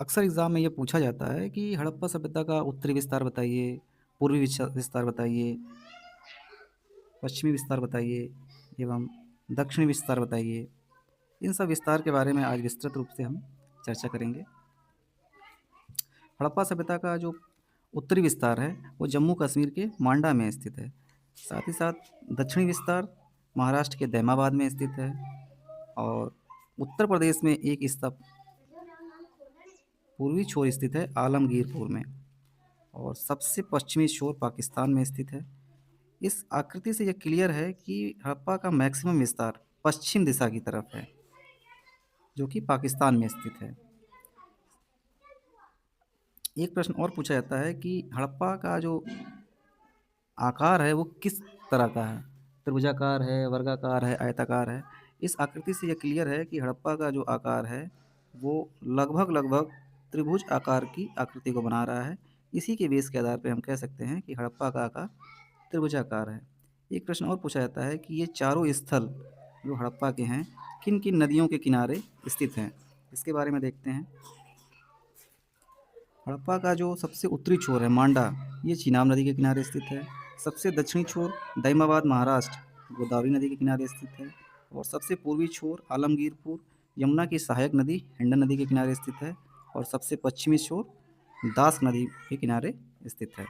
अक्सर एग्ज़ाम में ये पूछा जाता है कि हड़प्पा सभ्यता का उत्तरी विस्तार बताइए, पूर्वी विस्तार बताइए, पश्चिमी विस्तार बताइए एवं दक्षिणी विस्तार बताइए। इन सब विस्तार के बारे में आज विस्तृत रूप से हम चर्चा करेंगे। हड़प्पा सभ्यता का जो उत्तरी विस्तार है, वो जम्मू कश्मीर के मांडा में स्थित है। साथ ही साथ दक्षिणी विस्तार महाराष्ट्र के दैमाबाद में स्थित है और उत्तर प्रदेश में एक स्तप पूर्वी छोर स्थित है आलमगीरपुर में और सबसे पश्चिमी छोर पाकिस्तान में स्थित है। इस आकृति से यह क्लियर है कि हड़प्पा का मैक्सिमम विस्तार पश्चिम दिशा की तरफ है, जो कि पाकिस्तान में स्थित है। एक प्रश्न और पूछा जाता है कि हड़प्पा का जो आकार है वो किस तरह का है? त्रिभुजाकार है, वर्गाकार है, आयताकार है? इस आकृति से यह क्लियर है कि हड़प्पा का जो आकार है वो लगभग-लगभग त्रिभुज आकार की आकृति को बना रहा है। इसी के बेस के आधार पे हम कह सकते हैं कि हड़प्पा का आकार त्रिभुजाकार है। एक प्रश्न और पूछा जाता है कि ये चारों स्थल जो हड़प्पा के हैं, किन-किन नदियों के किनारे स्थित हैं? इसके बारे में देखते हैं। हड़प्पा का जो सबसे उत्तरी छोर है मांडा, ये चीनाब नदी के किनारे स्थित है। सबसे दक्षिणी छोर दैमाबाद महाराष्ट्र, गोदावरी नदी के किनारे स्थित है। और सबसे पूर्वी छोर आलमगीरपुर, यमुना की सहायक नदी हिंडन नदी के किनारे स्थित है। और सबसे पश्चिमी छोर दास नदी के किनारे स्थित है।